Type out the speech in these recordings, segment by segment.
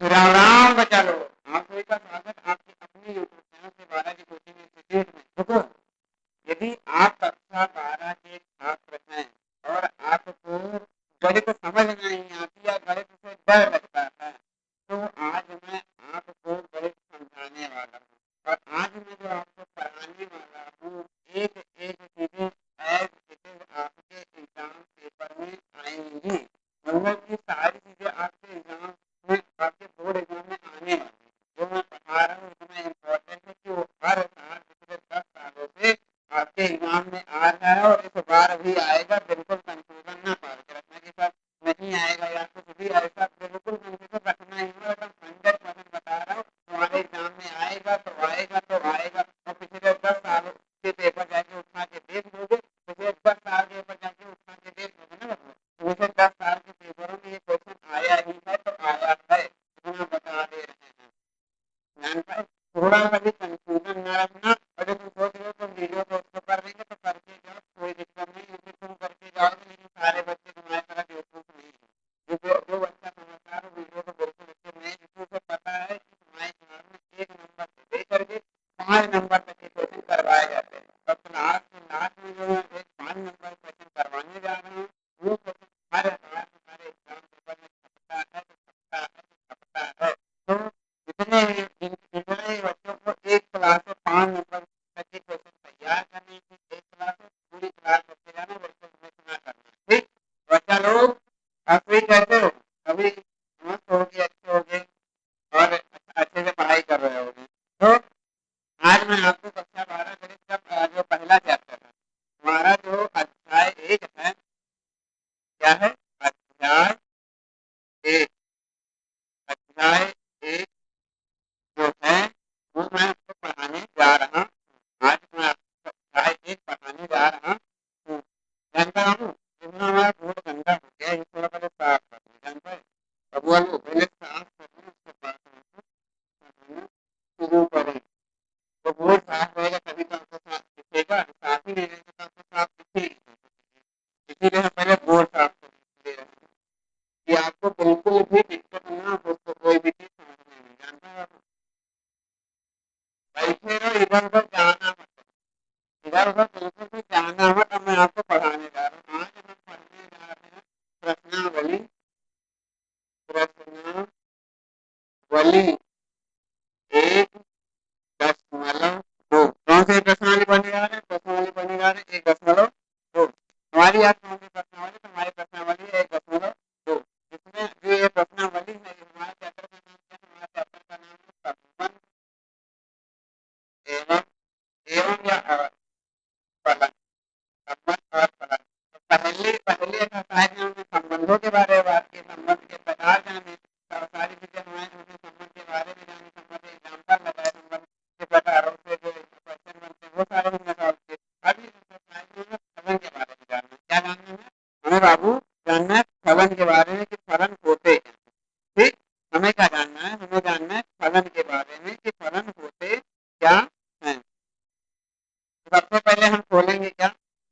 राम राम बचा लो। आप सभी का स्वागत आपकी अपनी यूट्यूब चैनल से बालाजी कोचिंग इंस्टीट्यूट में। देखो, यदि आप कक्षा 12 के छात्र हैं और आपको गणित समझ नहीं आती या गणित से डर लगता है, तो आज मैं आपको गणित समझाने वाला हूँ। और आज मैं जो आपको पढ़ाने वाला हूँ, एक एक चीजें एज इट इज आपके एग्जाम पेपर में आएंगी। मतलब की सारी चीजें आपके एग्जाम में, आपके बोर्ड एग्जाम में आने वाली है। जो मैं पढ़ा रहा हूँ इतना इम्पोर्टेंट है कि वो हर साल पिछले 10 सालों से आपके एग्जाम में आ रहा है और इस बार भी आएगा। बिल्कुल कंफ्यूजन ना पाल के रखना कि सर नहीं आएगा या कुछ भी ऐसा बिल्कुल कंफ्यूजन रखना ही है। एकदम 100% बता रहा हूँ, तुम्हारे एग्जाम में आएगा तो आएगा तो आएगा। और पिछले 10 सालों के पेपर जाके उठा के देख लोगे, पिछले 10 साल के पेपर जाके उठा के देख लोगे ना, मतलब पिछले 10 साल के पेपरों में ये क्वेश्चन आया ही है तो आया है, इतना बता दे रहे हैं। ध्यान पाए, थोड़ा सा भी कंफ्यूजन न रखना। और जो तुम सोच रहे हो तुम वीडियो को उसको कर देंगे तो करके जाओ, कोई दिक्कत नहीं। यदि तुम करके जाओगे, लेकिन सारे बच्चे तुम्हारी तरह बेवकूफ नहीं है। जो बच्चा समझदार हो वीडियो को बिल्कुल अच्छे नहीं, जिसको उसे पता है कि तुम्हारे क्लास में 1 नंबर से लेकर के 5 नंबर तक के क्वेश्चन करवाए जाते हैं। और क्लास के लास्ट में जो है एक 5 नंबर क्वेश्चन करवाने जा रहे हैं, वो क्वेश्चन हर बार हमारे एग्जाम पेपर में छपता है तो छपता है तो छपता है। तो जितने बच्चों को एक क्लास में 5 नंबर तक के क्वेश्चन तैयार करने की, एक क्लास में पूरी क्लास बच्चे जाना बिल्कुल मिस ना करना। ठीक बच्चा लोग, आप भी कैसे हो? अभी मस्त हो गए, अच्छे हो गए और अच्छे से पढ़ाई कर रहे होगे। तो आज मैं आपको कक्षा 12 गणित का जो पहला चैप्टर है, हमारा जो अध्याय 1 है, क्या है? अध्याय 1। अध्याय 1 जो है वो मैं आपको पढ़ाने जा रहा हूँ। आज मैं आपको अध्याय 1 पढ़ाने जा रहा हूँ। जानता हूँ इतना हमारा बोर्ड गंदा हो गया, ये थोड़ा पहले साफ कर दूँ। जानता है, अब वो पहले साफ कर दूँ, उसके बाद हम शुरू करें। तो बोर्ड साफ रहेगा तभी तो आपको साफ दिखेगा, साफ ही नहीं रहेगा तो आपको साफ दिखेगा। इसीलिए हम पहले बोर्ड साफ कर दे रहे हैं कि आपको बिल्कुल भी दिक्कत ना हो, तो कोई भी चीज समझने में। जानता है, बैठे रहो, इधर उधर जाना मत, इधर उधर बिल्कुल भी जाना मत। अब मैं आपको पढ़ाने जा रहा हूँ। आज हम पढ़ने जा रहे हैं प्रश्नावली। प्रश्नावली 1.2। कौन से प्रश्नावली पढ़ने जा रहे हैं? प्रश्नावली पढ़ने जा रहे हैं 1.2। हमारी आज कौन सी प्रश्नावली? तो हमारी प्रश्नावली है 1.2, जिसमें जो ये प्रश्नावली है, हमारे चैप्टर का नाम क्या है? हमारे चैप्टर का नाम है संबंध एवं एवं या फलन। संबंध और फलन। तो पहले पहले एक्सरसाइज में हमने संबंधों के बारे में बात की, संबंध के प्रकार जाने, सारी चीजें हमारे हमने संबंध के बारे में जानी, संबंध के एग्जाम्पल लगाए, संबंध के प्रकारों से जो क्वेश्चन बनते हैं वो सारे हमने सॉल्व किए। अभी एक्सरसाइज में हमें फलन के बारे में जानना है। क्या जानना है हमें बाबू? जानना है फलन के बारे में कि फलन होते हैं। ठीक, हमें क्या जानना है? हमें जानना है फलन के बारे में कि फलन होते क्या है। सबसे पहले हम खोलेंगे क्या?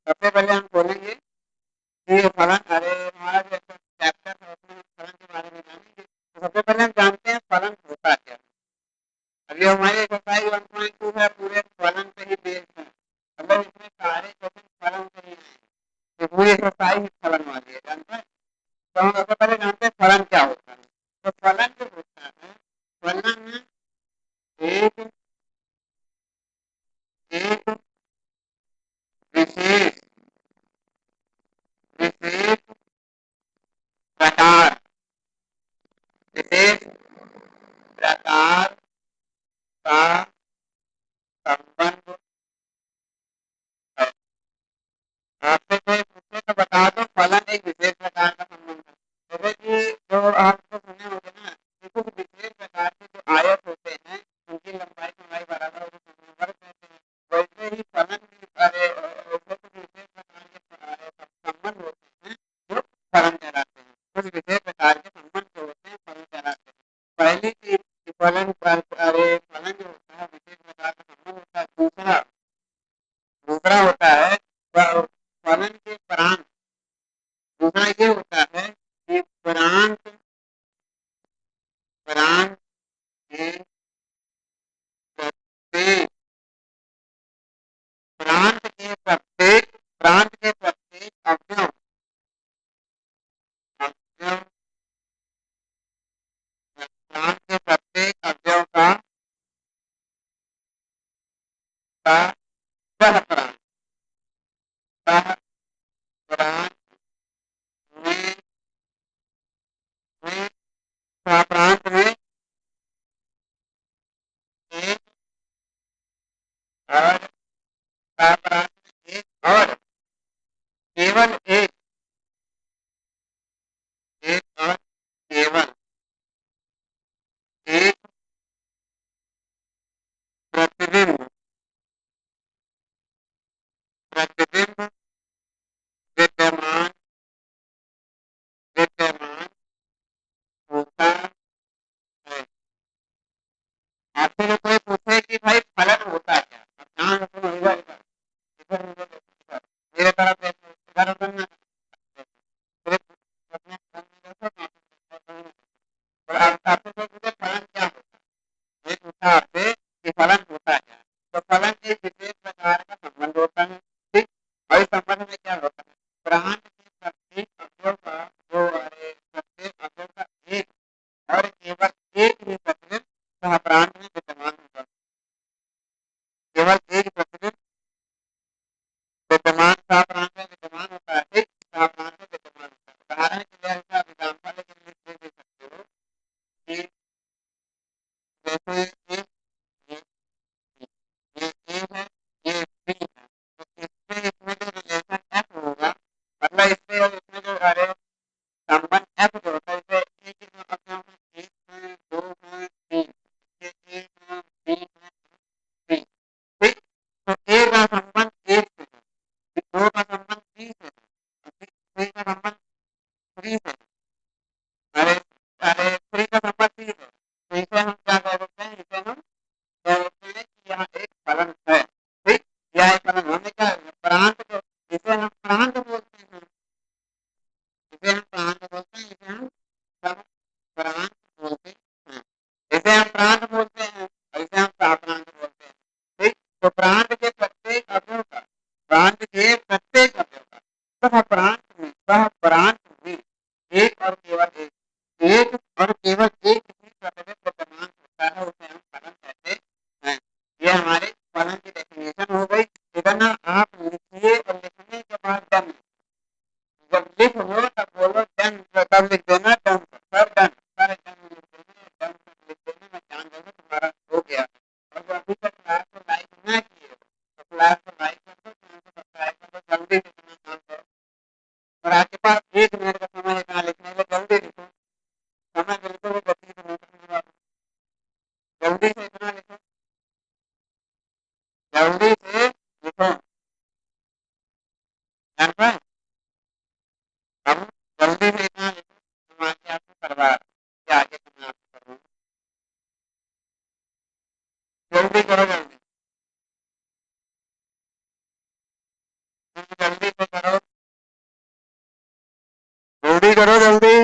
सबसे पहले हम खोलेंगे कि फलन, अरे हमारा जो चैप्टर है उसमें हम फलन के बारे में जानेंगे। तो सबसे पहले हम जानते हैं फलन होता क्या है। अभी हमारी एक्सरसाइज 1.2 है, पूरे फलन पे ही बेस्ड है। मतलब इसमें सारे क्वेश्चन फलन से ही आए, तो पूरी एक्सरसाइज ही फलन वाली है। जानते हैं, तो हम सबसे पहले जानते हैं फलन क्या होता है। तो फलन जो होता है, फलन एक एक विशेष विशेष प्रकार विशेष प्रकार का संबंध है। आपसे कोई पूछे तो बता दो फलन एक विशेष प्रकार का संबंध है। जैसे कि जो आपको सुने होंगे ना कि कुछ विशेष प्रकार के जो आयत होते हैं, उनकी लंबाई चौड़ाई बराबर होती है, उन्हें वर्ग कहते हैं। वैसे ही फलन भी, अरे वैसे कुछ विशेष प्रकार के संबंध होते हैं जो फलन कहलाते हैं। कुछ विशेष प्रकार के संबंध जो होते हैं फलन कहलाते हैं। पहली चीज कि फलन अरे फलन जो होता है विशेष प्रकार का संबंध होता है। दूसरा दूसरा होता है फलन के प्रांत। दूसरा ये होता है कि प्रांत प्रांत में एक और प्रांत में एक और केवल एक और केवल एक प्रतिबिंब प्रतिबिंब विद्यमान विद्यमान होता है। आपसे जो कोई पूछे कि भाई फलन होता क्या, अब ध्यान रखना होगा इधर उधर देखो, मेरे तरफ देखो, इधर उधर ना सिर्फ अपने फोन में देखो, और आपसे कोई पूछे फलन क्या होता है, ये पूछा आपसे कि फलन होता क्या, तो फलन एक विशेष प्रकार का संबंध होता है। ठीक, और इस संबंध में क्या होता है, प्राण के प्रत्येक अवयव का जो अरे प्रत्येक अवयव का एक और केवल एक ही प्रतिबिंब सह प्रांत में विद्यमान होता है। केवल एक प्रतिबिंब विद्यमान सह प्रांत में विद्यमान होता है। ठीक, सह प्रांत में विद्यमान होता है। उदाहरण के लिए ऐसा एग्जाम्पल लेकिन लिख दे सकते हो कि जैसे ये ये ए है, ये बी है, तो इससे इसमें जो रिलेशन एफ होगा, मतलब इससे और इसमें जो अरे संबंध एफ जो होता है, जैसे ए के जो अवयव है, एक है, दो है, तीन, ये एक है, बी है, सी। ठीक, तो ए का संबंध एक से है, फिर दो का संबंध बी से है, और फिर थ्री का संबंध थ्री से है, अरे अरे थ्री का संबंध सी है, तो इसे हम क्या कह सकते हैं, इसे हम कह सकते हैं कि यहाँ एक फलन है। ठीक, यह एक फलन हमें क्या है? प्रांत को, इसे हम प्रांत बोलते हैं, इसे हम प्रांत बोलते हैं, इसे हम सब प्रांत बोलते हैं, इसे हम प्रांत बोलते हैं और इसे हम प्रांत बोलते हैं। ठीक, तो प्रांत के प्रत्येक अवयव का, प्रांत के प्रत्येक अवयव का सह प्रांत में एक और केवल एक और केवल एक ही प्रतिबिंब विद्यमान होता है, उसे हम फलन कहते हैं। ये हमारे फलन की डेफिनेशन हो गई। इधर ना आप लिखिए और लिखने के बाद डन, जब लिख लो तब बोलो डन, तब लिख देना डन, सब डन, सारे डन लिख देना, डन लिख देना, मैं जान जाऊंगा तुम्हारा हो गया। और जो अभी तक क्लास को लाइक ना किए हो तो क्लास को लाइक कर दो, चैनल को सब्सक्राइब कर दो, जल्दी से इतना काम करो। और आपके पास 1 मिनट का समय है कहाँ लिखने में, जल्दी लिखो, समय बिल्कुल भी व्यतीत नहीं करने वाला, जल्दी से इतना लिखो, जल्दी से लिखो, जान पाए, अब जल्दी से इतना लिखो, तुम आगे आपको करवा क्या आगे तुम्हें आपको करवा, जल्दी करो, जल्दी से करो, जल्दी करो, जल्दी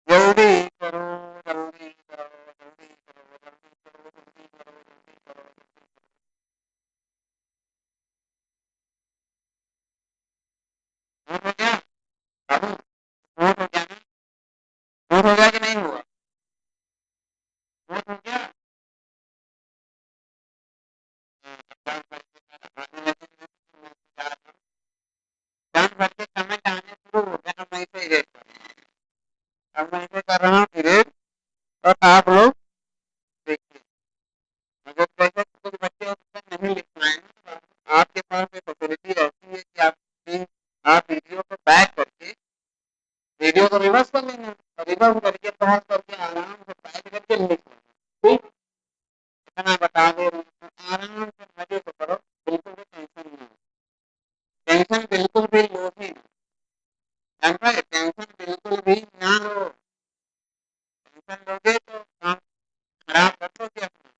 जल्दी करो, जल्दी करो, जल्दी करो, जल्दी करो, जल्दी करो, जल्दी करो, हो गया बाबू, हो गया ना, हो गया कि नहीं हुआ, हो गया। डन करके कमेंट आने शुरू हो गया, अब मैं इसे इरेज कर रहा हूँ, अब मैं इसे कर रहा हूँ इरेज, और आप लोग देखिए, अगर जैसे कुछ बच्चे उत्तर नहीं लिख पाए हैं, तो आपके पास ये फैसिलिटी रहती है कि आप वीडियो को बैक करके वीडियो को रिवर्स कर लेंगे, और रिवर्स करके पॉज करके आराम से बैक करके लिख लेंगे। ठीक, इतना बता दे रहा हूँ, तो आराम से मजे से करो, बिल्कुल भी टेंशन नहीं, टेंशन बिल्कुल भी लो ही नहीं, जान पाए, टेंशन बिल्कुल भी ना लो, टेंशन लोगे तो काम खराब कर दोगे अपना।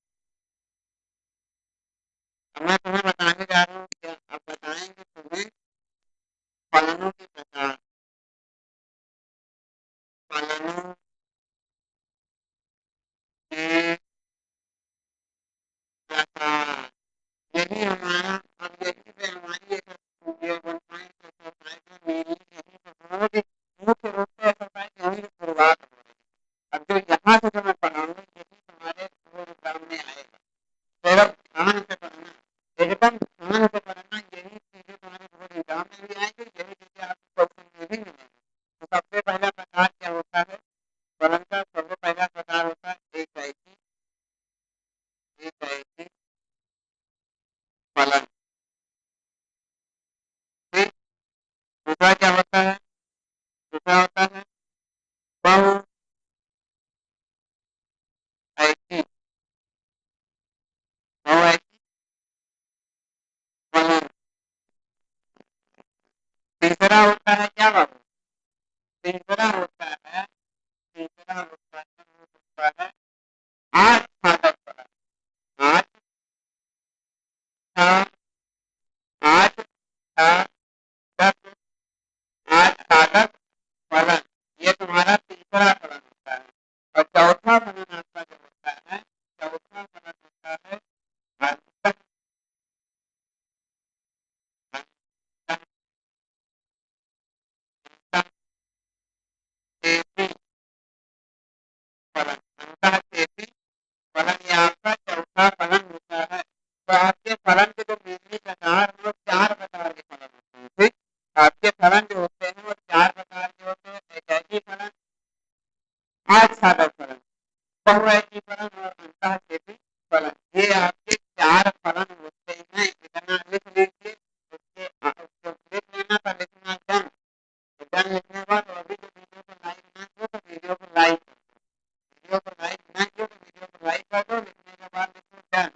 अब मैं तुम्हें बताने जा रहा हूँ, क्या अब बताएंगे तुम्हें फलनों के प्रकार, फलनों के प्रकार, यही हमारा, अब यही से हमारी एक्सरसाइज मेरी यही से रोज मुख्य रूप से एक्सरसाइज यही से शुरुआत हो रही है। अब जो यहाँ से जो मैं पढ़ाऊंगा यही तुम्हारे सामने आएगा, सिर्फ ध्यान से पढ़ना, एकदम ध्यान से पढ़ना, यही चीजें तुम्हारे बोर्ड एग्जाम में भी आएंगी, यही चीजें आपको क्वेश्चन में भी मिलेंगी। तो सबसे पहले तीसरा होता है, तीसरा होता है, वो होता है आठ साधक फलन। आठ था, आठ था, दस, आठ साधक फलन, ये तुम्हारा तीसरा फलन होता है। और चौथा फलन आपका जो होता है, चौथा फलन होता है अंतः, अंतः, अंतः चेती फलन, अंतः चेती फलन, ये आपका चौथा फलन होता है। तो आपके फलन के जो बिजली प्रकार हैं वो चार प्रकार के फलन होते हैं। ठीक, आपके फलन जो होते हैं वो चार प्रकार के होते हैं। एकैकी फलन, आठ साधक फलन, बहुऐकी फलन और अंतःछेदी फलन, ये आपके चार फलन होते हैं। इतना लिख लीजिए। उसको लिख लेना था, लिखना डन। डन लिखने के बाद अभी जो वीडियो को लाइक ना किया तो वीडियो को लाइक, वीडियो को लाइक ना किया तो वीडियो को लाइक कर दो। लिखने के बाद लिखो डन।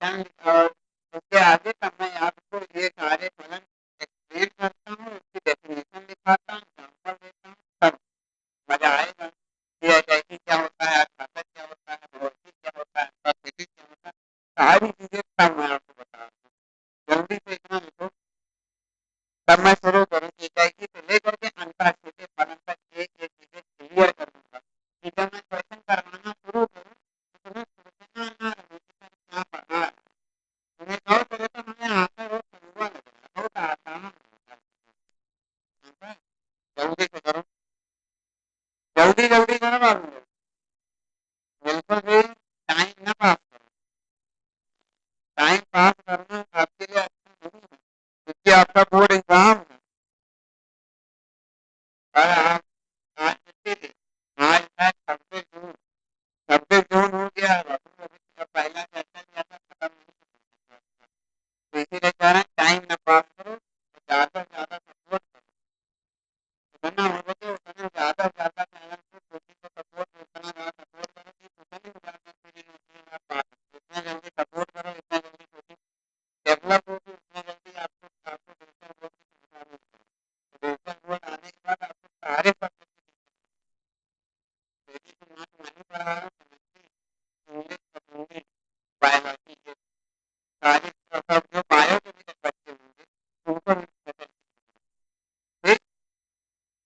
डन और उसके आगे तब मैं आपको ये सारे फलन एक्सप्लेन करता हूँ, उसकी डेफिनेशन दिखाता हूँ, एग्जाम्पल देता हूँ, तब मजा आएगा। ये कैसी क्या होता है, घातक क्या होता है, भौतिक क्या होता है, प्राकृतिक क्या होता है, सारी चीजें तब मैं आपको बता रहा हूँ। जल्दी से इतना लिखो, तब मैं शुरू करूँ। इकाई से लेकर के अंतःक्षेपी फलन तक एक एक चीजें क्लियर कर दूंगा कि जब मैं क्वेश्चन करवाना शुरू करूँ तो तुम्हें सोचना ना रहे कि सर क्या पढ़ा है। तुम्हें गौर करे तो हमें आता वो सुनवा लगेगा, बहुत आसान होता है। जल्दी से करो, जल्दी जल्दी करो बाबू, बिल्कुल भी टाइम ना पास करो। टाइम पास करना आपके लिए अच्छा नहीं है, क्योंकि आपका बोर्ड एग्जाम है। और आप आज कितनी थी? आज है 26 जून। 26 जून हो गया है बाबू, अभी तो पहला सेशन या था, खत्म नहीं हुआ। तो इसीलिए कह रहे हैं टाइम ना पास करो, तो ज्यादा से ज्यादा सपोर्ट करो। जितना हो सके उतना ज्यादा से ज्यादा चैनल को, कोचिंग को सपोर्ट, उतना ज्यादा सपोर्ट करो कि उतनी ज्यादा मेरी नौकरी आप पा सकते। जितना जल्दी सपोर्ट करो उतना जल्दी कोचिंग डेवलप होगी, उतना जल्दी आपको आपको डिजिटल बोर्ड की सुविधा मिलेगी। डिजिटल बोर्ड आने के बाद आपको सारे सब्जेक्ट, बेसिक मैथ नहीं पढ़ा रहा हूँ, केमिस्ट्री, इंग्लिश, हिंदी, बायोलॉजी, ये सारे सब जो बायो के भी बच्चे होंगे उनको भी बेहतर, ठीक,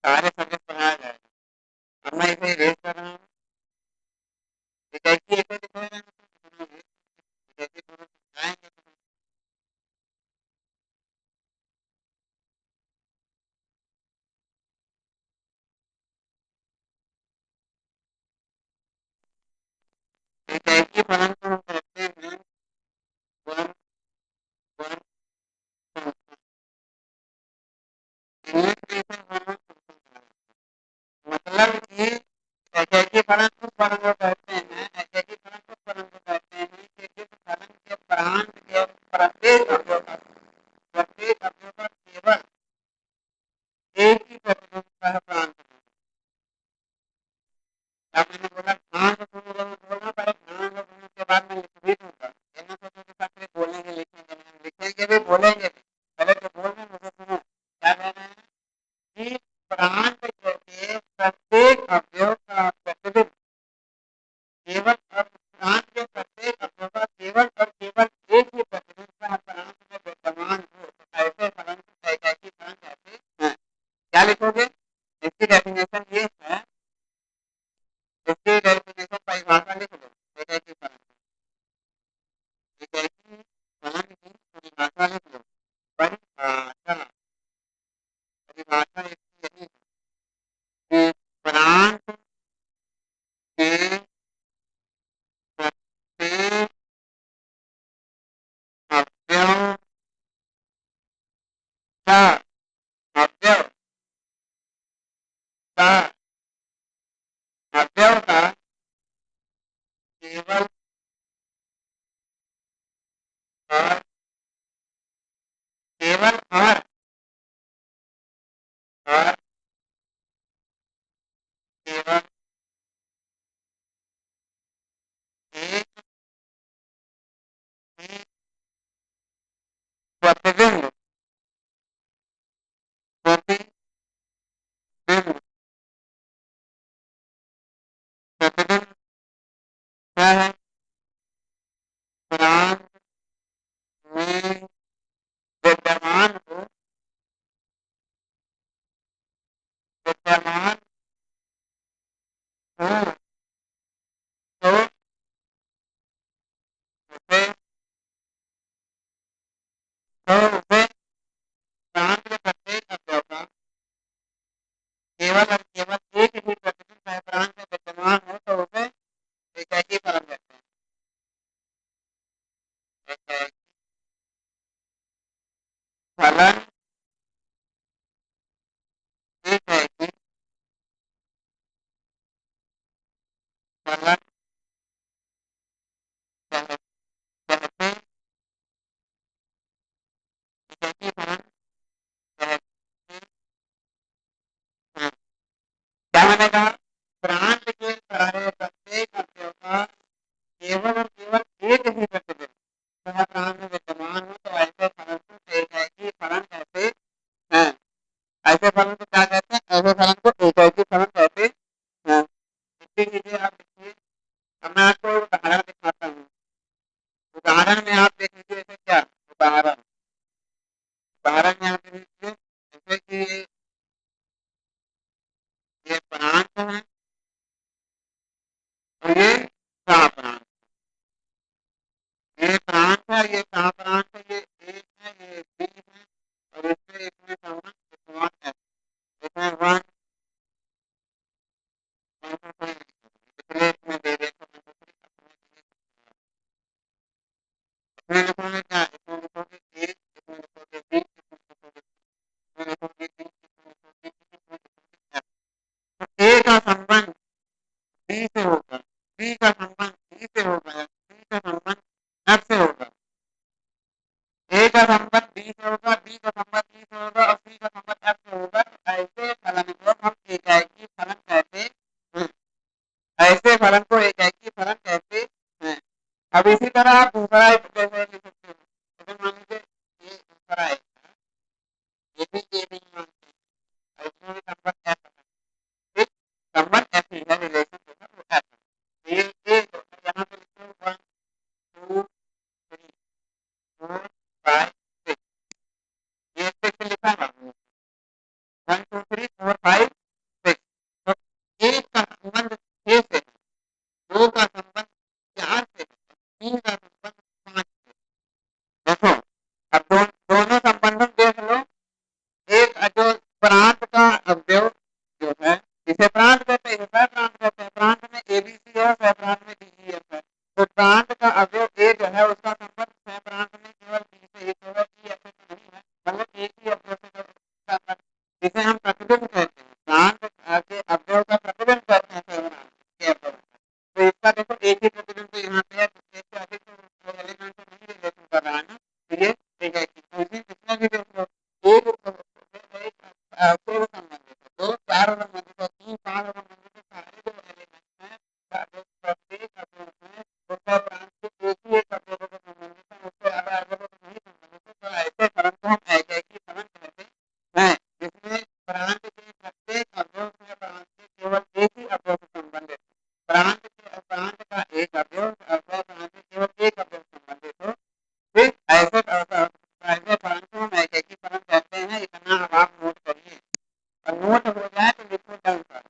सारे सब्जेक्ट पढ़ाया जाएगा। अब मैं इसे रेस कर रहा हूँ, कैसी ऐसे दिखाएगा कैसे दोनों समझाएंगे तो। कैसी फलन को हम कहते हैं वन वन फंक्शन, इंग्लिश में इसे वन वन फंक्शन कहा जाता है। मतलब कि एकेकी फलन उस फलन को कहते हैं, एकेकी फलन उस फलन को कहते हैं कि जिस फलन के प्रांत के प्रत्येक अवयव का केवल एक ही प्रतिबिंब का प्रांत है। जब मैंने बोला ध्यान से सुनो, जब मैं बोलना पड़े ध्यान से सुनो, उसके बाद मैं लिख भी दूंगा। ये ना सोचो कि सर बोलेंगे लिखेंगे नहीं, हम लिखेंगे भी बोलेंगे भी। पहले जो बोल रहे हैं मुझे सुनो, क्या कह रहे हैं कि प्रांत के प्रत्येक अवयव का प्रतिबिंब केवल, और प्रांत के प्रत्येक अवयव का केवल और केवल एक ही प्रतिबिंब का प्रांत में विद्यमान हो, तो ऐसे फलन को एकाकी फलन कहते हैं। क्या लिखोगे? इसकी डेफिनेशन ये है, इसकी डेफिनेशन परिभाषा लिख लो एकाकी फलन की। एकाकी फलन की परिभाषा लिख लो। परिभाषा, परिभाषा इसकी यही है कि प्रांत के प्रत्येक अवयव का, अवयव का, अवयव का केवल और केवल और केवल एक ही प्रतिबिंब, प्रतिबिंब केवल और केवल एक ही प्रतिदिन सहस्रांश में विद्यमान हो तो उसे एकाकी फलन कहते हैं। एकाकी फलन एकाकी फलन कहते एकाकी फलन कहते हैं। क्या मैंने कहा? प्रांत के सारे प्रत्येक अवयव का केवल और केवल एक ही प्रतिदिन सहस्रांश में विद्यमान हो तो ऐसे फलन को एकाकी फलन कहते हैं। ऐसे फलन को क्या कहते हैं? ऐसे फलन को एकाकी फलन कहते हैं। इसी लीजिए आप देखिए, अब मैं आपको उदाहरण दिखाता हूँ। उदाहरण में आप देख लीजिए जैसे क्या उदाहरण उदाहरण में आप देख लीजिए जैसे कि ये प्रांत है और ये प्रांत। ये प्रांत है, ये प्रांत है, ये एक है, ये बी है और इससे इसमें संबंध वन है। इसमें वन इसलिए इसमें दे देते हैं इसमें लिखोगे क्या? इसमें लिखोगे एक, इसमें लिखोगे बी, इसमें लिखोगे डी, इसमें लिखोगे ई, इसमें लिखोगे एफ। तो ए का संबंध बी से होगा, बी का संबंध डी से होगा, सी का संबंध एफ से होगा, ए का संबंध बी से होगा, बी का संबंध डी से होगा और सी का संबंध एफ से होगा। तो ऐसे फलन को हम एकाकी फलन कहते हैं। ऐसे फलन को एकाकी फलन कहते हैं। अब इसी तरह आप दूसरा एक जैसे लिख सकते हो। जैसे मान लीजिए ये दूसरा है, ये भी ए नहीं मानते हैं, इसमें भी संबंध एफ है। ठीक, संबंध एफ ही है, रिलेशन जो है वो एफ है। ये तो यहाँ पे लिखते हो 1 2 3 4 5 6, ये 6 लिखा है 1 2 3 4 5 6। तो एक का संबंध 6 से है, दो का संबंध 4 से है, तीन का संबंध 5 से। देखो, अब दोनों संबंधों देख लो। एक जो प्रांत का अवयव जो है, इसे प्रांत कहते हैं, इसे प्रांत कहते हैं। प्रांत में एबीसी है, सह प्रांत में डीईएफ है। तो प्रांत का अवयव ए जो है उसका संबंध सह प्रांत में केवल बी से ही होगा, ई एफ से नहीं है, मतलब एक ही अवयव से संबंध। इसे हम प्रतिबिंब कहते हैं, प्रांत के अवयव का प्रतिबिंब कहते हैं सह प्रांत के अवयव। तो इसका देखो एक ही प्रतिबिंब तो यहाँ पे है, तो एक से अधिक तो एलिमेंट तो नहीं रिलेशन कर रहा है ना, तो ये एक है कि इसमें भी देख लो एक पूर्व संबंधित है, दो चार संबंधित है, तीन पांच संबंधित है, सारे जो एलिमेंट हैं प्रत्येक अवयव में उसका प्रांत के एक ही एक अवयव से संबंधित है, उससे ज्यादा अवयव से नहीं संबंधित है। तो ऐसे फलन को हम एकाकी फलन कहते हैं, जिसमें प्रांत के प्रत्येक अवयव से प्रांत के केवल एक ही अवयव से संबंधित है। प्रांत का एक अवयव प्रांत के केवल एक अवयव से संबंधित हो, फिर ऐसे फलन को हम एकाकी फलन कहते हैं। इतना अब आप नोट करिए, और नोट हो जाए तो लिखो डन सर।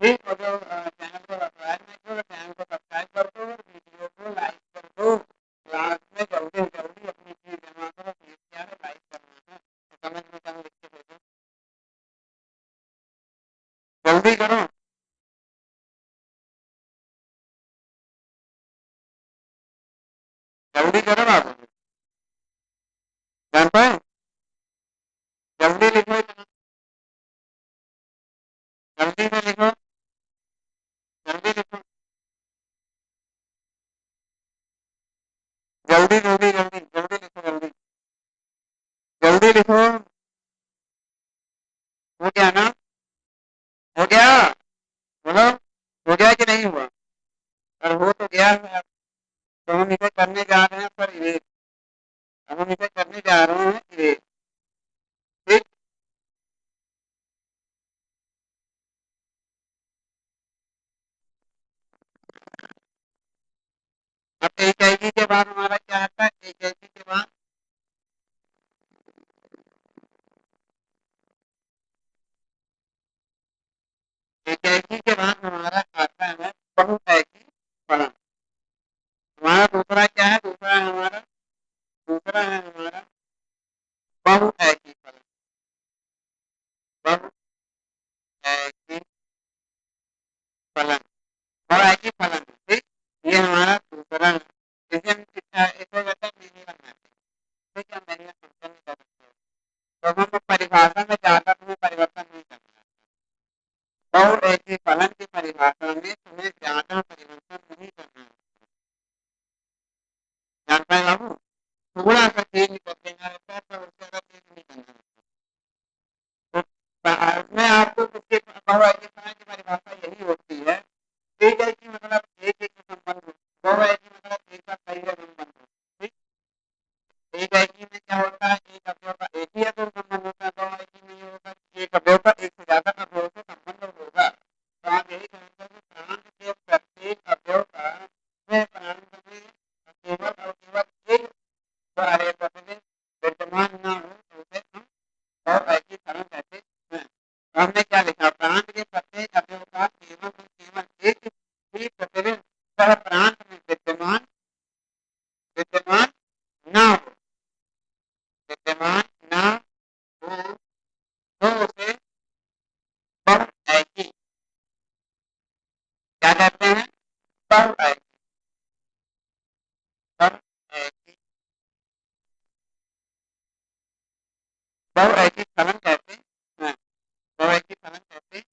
ठीक, और जो चैनल को सब्सक्राइब नहीं किया तो चैनल को सब्सक्राइब कर दो, वीडियो को लाइक कर दो। क्लास में जल्दी से जल्दी अपनी फीस जमा करो। फीस क्या है? लाइक करना है, तो कमेंट में कम लिख के भेजो, जल्दी करो। जल्दी करो बाबू, जान पाए, जल्दी लिखो, जल्दी से लिखो, जल्दी लिखो, जल्दी जल्दी जल्दी जल्दी लिखो, जल्दी जल्दी लिखो। हो गया ना? हो गया? बोलो, हो गया कि नहीं हुआ? और हो तो गया है। तो हम इसे करने जा रहे हैं पर इरेज, अब हम इसे करने जा रहे हैं इरेज। ठीक, अब एकाकी के बाद हमारा क्या आता है? एकाकी के बाद एकाकी के बाद हमारा आता है बहुएकी फलन। ऐकी फलन और ऐकी फलन ठीक ये हमारा दूसरा है। जैसे हम इसको कहते हैं मिनिमम मैट्रिक्स ठीक है मिनिमम फंक्शन नहीं कर सकते तो हम परिभाषा में ज्यादा तुम्हें परिवर्तन नहीं करना है और ऐकी फलन की परिभाषा में तुम्हें ज्यादा परिवर्तन नहीं करना है जान पाए बाबू थोड़ा सा चेंज कर देना रहता है पर उससे ज्यादा चेंज नहीं करना रहता तो उसमें आपको उसके बहुआयती फलन की परिभाषा यही होती है एक है कि मतलब एक एक संबंध हो बहुआयती की मतलब एक का कई का संबंध हो ठीक एक आयती में क्या होता है एक अवयव का एक ही अवयव संबंध होता है बहुआयती में ये होता है कि एक अवयव का एक से ज्यादा अवयव से संबंध होगा तो आप यही कहेंगे कि प्रांत के प्रत्येक अवयव का वह प्रांत में केवल और केवल एक बारे प्रतिदिन विद्यमान न हो तो उसे हम बहुआयती फलन कहते हैं तो हमने क्या लिखा प्रांत के प्रत्येक अवयव का केवल और केवल एक ही प्रतिदिन सह प्रांत में विद्यमान न हो विद्यमान न हो तो उसे बहुआयती क्या कहते हैं बहुआयती बहुआयती बहुआयती फलन कहते हैं बहुआयती फलन कहते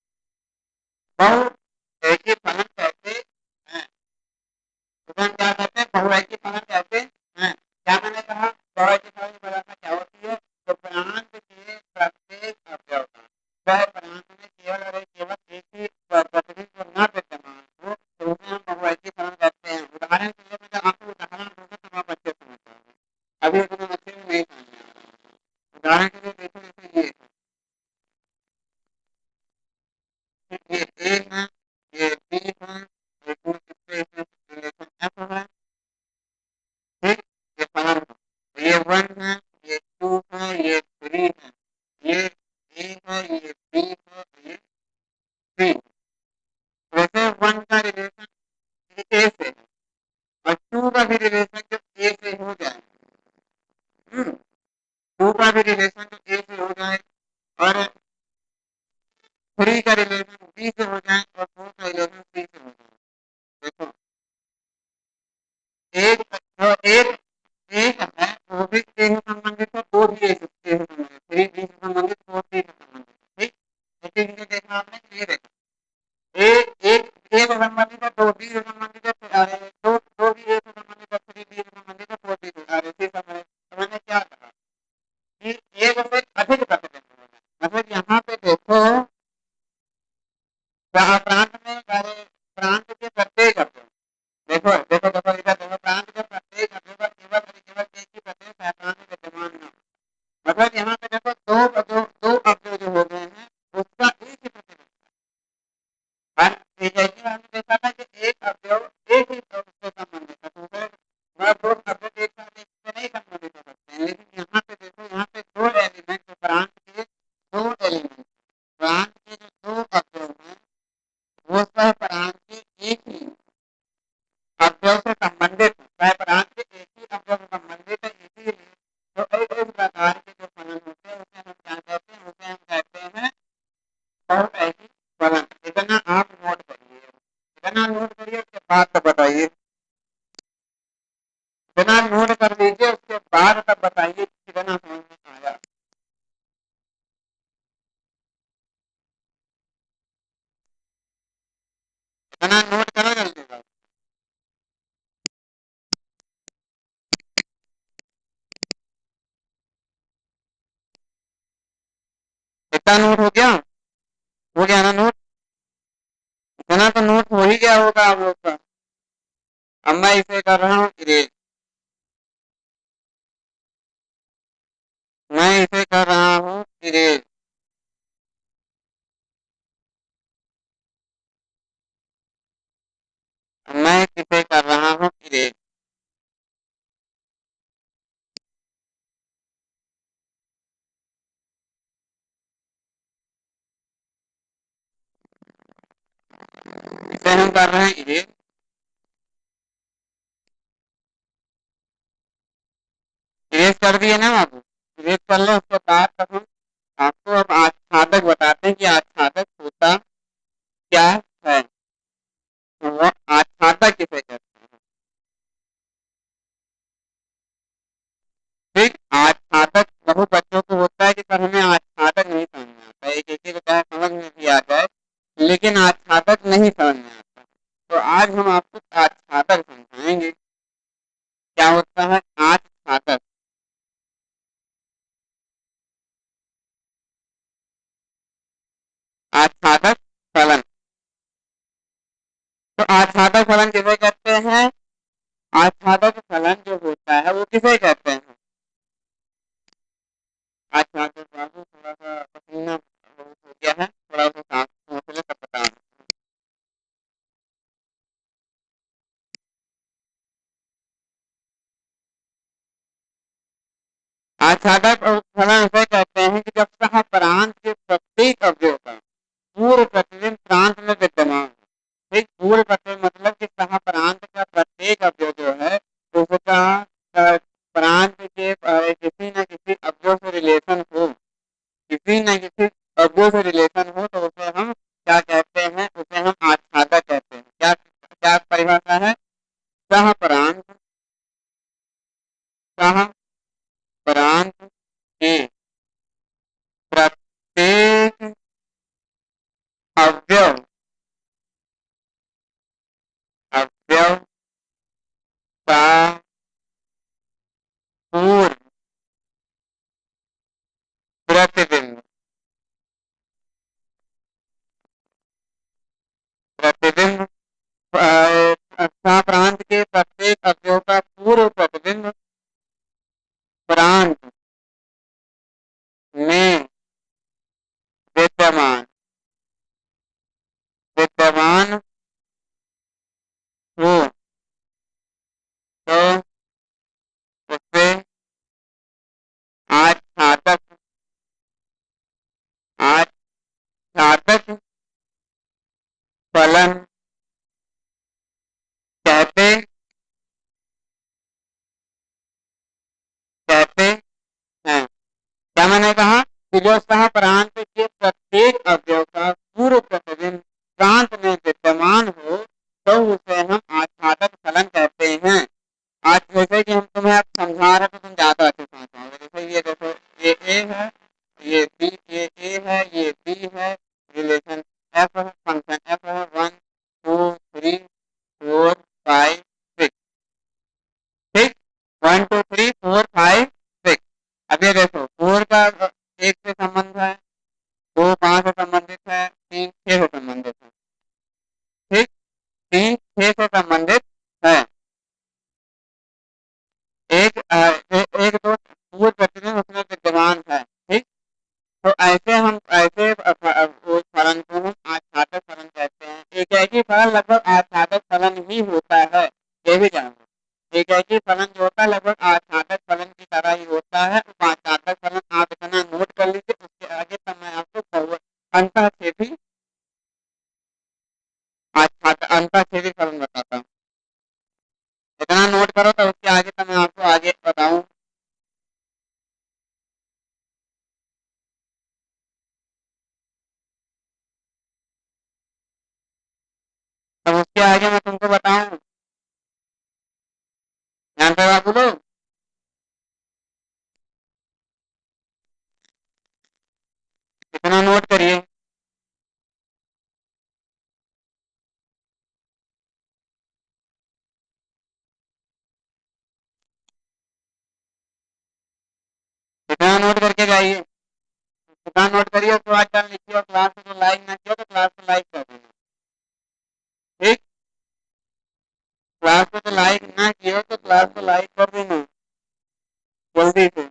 बहुआयती फलन कहते हैं तो हम क्या कहते हैं बहुआयती फलन कहते हैं क्या मैंने कहा बहुआयती फलन की परिभाषा क्या होती है तो प्रांत के प्रत्येक अवयव का वह प्रांत में केवल और केवल एक ही प्रतिदिन को न विद्यमान हो तो उसे हम बहुआयती फलन कहते हैं उदाहरण के लिए मैं आपको उदाहरण दूंगा तो आप अच्छे समझ जाओगे अभी इतना अच्छे में नहीं समझ में आ रहा है उदाहरण के लिए देखो जैसे ये ए है ये बी है ये टू इससे इसमें रिलेशन एफ है ठीक ये फलन है ये वन है ये टू है ये थ्री है ये ए है ये बी है ये सी वैसे वन का रिलेशन ए से है और टू का भी रिलेशन जब ए से हो जाए टू का भी रिलेशन जब ए से हो जाए और थ्री का रिलेशन बी से हो जाए और फोर का रिलेशन सी से हो जाए देखो एक एक एक है वो भी ए से संबंधित है दो भी ए से संबंधित थ्री बी से संबंधित फोर सी से संबंधित ठीक लेकिन इनको देखा आपने कि ये देखा एक एक ए से संबंधित है दो बी से संबंधित है दो भी ए से संबंधित है थ्री बी से संबंधित है फोर सी से सी संबंधित तो मैंने क्या कहा कि एक से अधिक प्रतिबिंब होगा मतलब यहाँ पे देखो प्रांत में प्रांत के प्रत्येक अवयव देखो देखो देखो इधर देखो प्रांत के प्रत्येक अवयव का केवल और केवल एक ही प्रत्येक सहप्रांत में विद्यमान न हो मतलब यहाँ पे देखो दो अवयव जो हो गए हैं उसका एक ही प्रतिबिंब हर जैसे हमने देखा था कि एक अवयव एक ही उससे संबंधित है तो उसे वह दो अवयव एक साथ एक से नहीं संबंधित हो सकते हैं लेकिन यहाँ पे देखो यहाँ पे दो एलिमेंट प्रांत के दो एलिमेंट प्रांत के जो दो अवयव हैं वो सह प्रांत के एक ही अवयव से संबंधित है सह प्रांत के एक ही अवयव से संबंधित है इसीलिए तो इस प्रकार के जो फलन होते हैं उसे हम क्या कहते हैं उसे हम कहते हैं बहुआयती फलन इतना आप नोट करिए इतना नोट करिए उसके बाद तब बताइए इतना नोट कर लीजिए उसके बाद तब बताइए कितना समझ में आया इतना नोट करो जल्दी से इतना नोट हो गया ना नोट इतना तो नोट हो ही गया होगा आप लोग का अब मैं इसे कर रहा हूँ इरेज मैं इसे कर रहा हूँ इरेज मैं इसे कर रहा हूँ इरेज इसे हम कर रहे हैं इरेज इरेज कर दिए ना बाबू इरेज कर लो उसके बाद तब हम आपको अब आच्छादक बताते हैं कि आच्छादक होता लेकिन आच्छादक नहीं समझ में आता। तो आज हम आपको आच्छादक समझाएंगे। क्या होता है आच्छादक? आच्छादक फलन। तो आच्छादक फलन किसे कहते हैं? आच्छादक फलन जो होता है वो किसे कहते हैं? आच्छादक बाबू थोड़ा सा पसीना बहुत हो गया है, थोड़ा सा सांस हौसले तब बता। आच्छादक और फलन उसे कहते हैं कि जब सह प्रांत के प्रत्येक अवयव का पूर्व प्रतिबिंब प्रांत में विद्यमान हो। ठीक, पूर्व प्रतिबिंब मतलब कि सह प्रांत का प्रत्येक अवयव जो है उसका प्रांत के किसी न किसी अवयव से रिलेशन हो, किसी न किसी अवयव से रिलेशन हो, तो उसे हम क्या कहते हैं? उसे हम आच्छादक कहते हैं। क्या क्या परिभाषा है? सह प्रांत, सह प्रांत के प्रत्येक अवयव, अवयव का पूर्व प्रतिबिंब, प्रतिबिंब प्रांत के प्रत्येक अवयव का पूर्व प्रतिबिंब प्रांत में विद्यमान, विद्यमान हो, तो उसे आच्छादक, आच्छादक फलन कहते, कहते हैं। क्या मैंने कहा कि जो सह प्रांत के प्रत्येक अवयव का पूर्व प्रतिबिंब प्रांत में विद्यमान हो, तो उसे हम आच्छादक फलन कहते हैं। आज जैसे कि हम तुम्हें अब समझा रहे तो तुम ज्यादा अच्छे समझ पाओगे। जैसे ये देखो, ये ए है, ये बी, ये ए है, ये बी है, रिलेशन एफ है, फंक्शन एफ है, 1 2 3 4 5 6। ठीक, 1 2 3 4 5 6। अब ये देखो, फोर का एक से संबंध है, दो पांच से संबंधित है, तीन छह से संबंधित है। ठीक, तीन छह से संबंधित है। एक दो पूर्व प्रतिबिंब उसमें विद्यमान है। ठीक, तो ऐसे हम ऐसे उस फलन को हम आच्छादक फलन कहते हैं। एक ही फलन लगभग आच्छादक फलन ही होता है, ये भी जानो। एक ही फलन जो होता है लगभग आच्छादक फलन की तरह ही होता है। तो आच्छादक फलन आप इतना नोट कर लीजिए, उसके आगे तब मैं आपको अंतःछेदी, अंतःछेदी फलन बताता हूँ। इतना नोट करो तो उसके आगे तब मैं आपको आगे बताऊं। तब उसके आगे मैं तुमको बताऊं। ध्यान से बात बोलो। इतना नोट करिए। इतना नोट करके जाइए। इतना नोट करिए, उसके बाद चल लिखिए, और क्लास को लाइक ना किया तो क्लास को लाइक कर देना। ठीक, क्लास को तो लाइक ना किया तो क्लास को लाइक कर देना जल्दी से।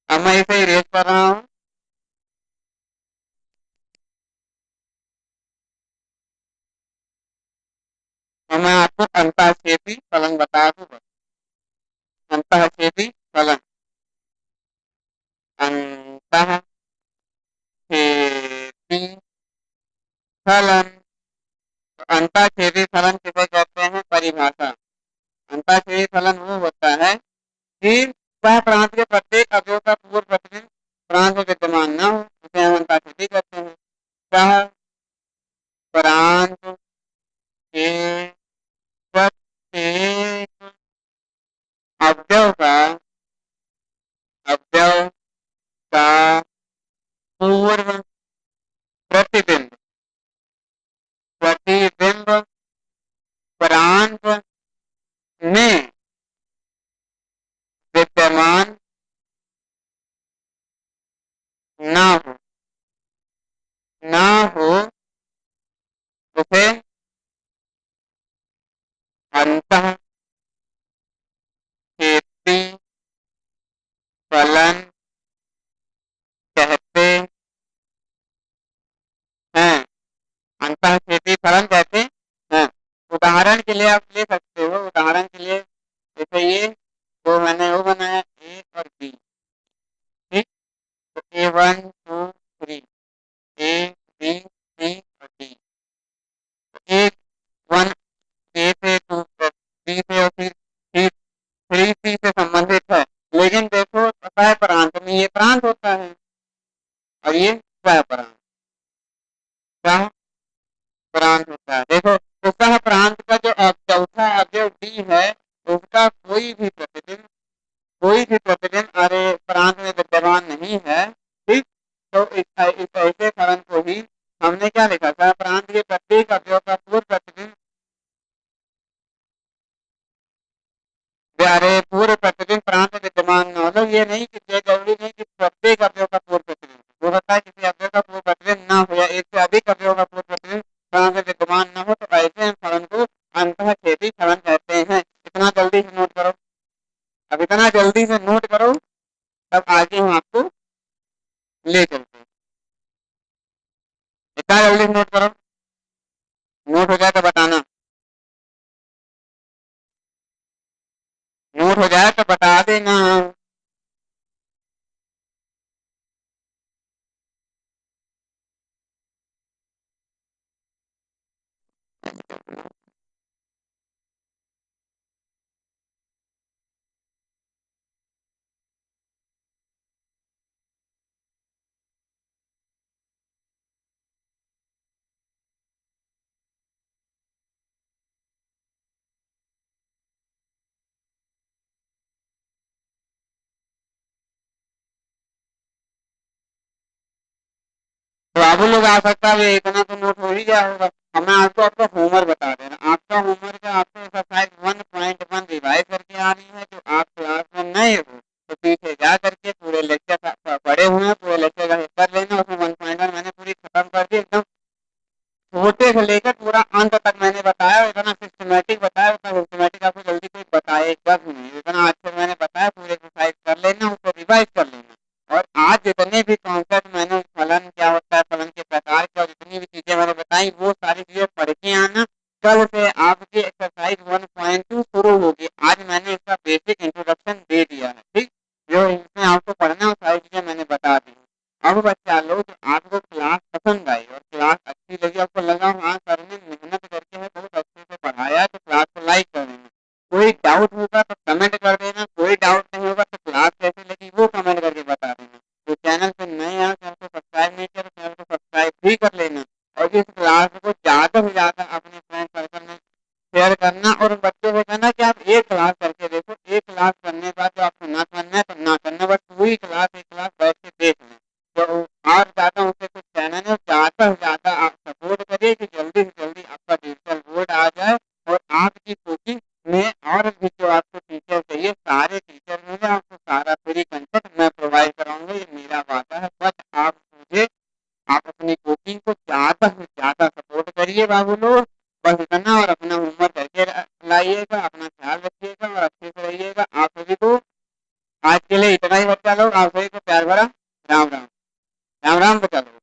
अब मैं इसे इरेज कर रहा हूँ। और मैं आपको अंतःछेदी फलन बता दूंगा। अंतःछेदी फलन, अंतःछेदी फलन। अंतःछेदी फलन किसे कहते हैं? परिभाषा। अंतःछेदी फलन वो होता है कि वह प्रांत के प्रत्येक अवयव का पूर्व प्रतिबिंब प्रांत में विद्यमान न हो, उसे हम अंतःछेदी कहते हैं। वह प्रांत के प्रत्येक अवयव का, अवयव का ना हो, ना हो उसे अंतः खेती फलन कहते हैं। अंतः खेती फलन कहते हैं। उदाहरण के लिए आप ले सकते हो, उदाहरण के लिए जैसे ये जो मैंने वो बनाया ए और बी, ठीक। तो A1 2 3, ए बी सी और डी। एक वन ए से, टू बी से और फिर थ्री सी से संबंधित है। लेकिन देखो सह प्रांत में ये प्रांत होता है और ये सह प्रांत, सह प्रांत होता है। देखो तो सह प्रांत का जो चौथा अवयव डी है उसका कोई भी प्रतिबिंब अरे प्रांत में विद्यमान नहीं है, ठीक। तो इस ऐसे फलन को ही हमने क्या लिखा था, प्रांत के प्रत्येक अवयव का पूर्व प्रतिबिंब, अरे पूर्व प्रतिबिंब प्रांत में विद्यमान न हो। मतलब ये नहीं कि ये जरूरी नहीं कि प्रत्येक अवयव का पूर्व प्रतिबिंब हो सकता है, किसी अवयव का पूर्व प्रतिबिंब न हो या एक से अधिक अवयव का पूर्व प्रतिबिंब प्रांत में विद्यमान न हो, तो ऐसे फलन को अंतःछेदी फलन कहते हैं। इतना जल्दी से नोट करो, अब इतना जल्दी से नोट करो, तब आगे हम आपको ले चलते हैं। इतना जल्दी से नोट करो, नोट हो जाए तो बताना, नोट हो जाए तो बता देना। तो आप लोग आ सकता है, इतना तो नोट हो ही गया होगा। अब मैं आपको आपका होमवर्क बता दे रहा, आपका होमवर्क है आपको एक्सरसाइज 1.1 रिवाइज करके आनी है। जो आप क्लास में नए हो तो पीछे जा करके पूरे लेक्चर पढ़े हुए हैं, पूरे लेक्चर का कर लेना। उसमें 1.1 मैंने पूरी खत्म कर दी एकदम, छोटे से लेकर पूरा अंत तक मैंने बताया। इतना सिस्टमेटिक बताया, उतना सिस्टमेटिक आपको जल्दी कोई बताया एक बार भी नहीं। इतना अच्छे मैंने बताया, पूरे एक्सरसाइज कर लेना, उसको रिवाइज कर लेना। और आज जितने भी कॉन्सेप्ट मैंने, फलन क्या होता है, फलन के प्रकार क्या, जितनी भी चीजें मैंने बताई वो सारी चीजें पढ़ के आना। कल से आपकी एक्सरसाइज 1.2 शुरू होगी। आज मैंने इसका बेसिक इंट्रोडक्शन दे दिया है, ठीक। जो इसमें आपको पढ़ना है वो सारी चीजें मैंने बता दी। अब बच्चा लोग, आपको क्लास पसंद आई और क्लास अच्छी लगी, आपको लगा हाँ सर ने मेहनत करके है, बहुत अच्छे से पढ़ाया, तो क्लास को लाइक कर देना। कोई डाउट होगा तो कमेंट कर देना, कोई डाउट नहीं होगा तो क्लास कैसी लगी वो कमेंट करके बता देना। तो चैनल पे नए हैं, चैनल को सब्सक्राइब नहीं किया तो चैनल को सब्सक्राइब भी कर लेना। और इस क्लास को ज्यादा से ज्यादा अपने फ्रेंड सर्कल में शेयर करना, और बच्चों को कहना कि आप एक क्लास करके देखो। एक क्लास करने के बाद जो आपको ना करना है तो ना करना, बस पूरी क्लास एक क्लास बैठ के देख लें। तो और ज्यादा उनसे कुछ कहना नहीं, ज्यादा से ज्यादा आप सपोर्ट करिए कि जल्दी से जल्दी आपका डिजिटल बोर्ड आ जाए। और आपकी कोचिंग में और भी जो आपको टीचर चाहिए, सारे टीचर मिले, आपको सारा फ्री कंटेंट मैं प्रोवाइड कराऊंगा, ये मेरा वादा है। बस आप अपनी कोचिंग को ज्यादा से ज्यादा सपोर्ट करिए बाबू लोग, बस इतना। और अपना होमवर्क करके लाइएगा, अपना ख्याल रखिएगा और अच्छे से रहिएगा। आप सभी को आज के लिए इतना ही बच्चा लोग, आप सभी को प्यार भरा राम राम, राम राम बच्चा लोग।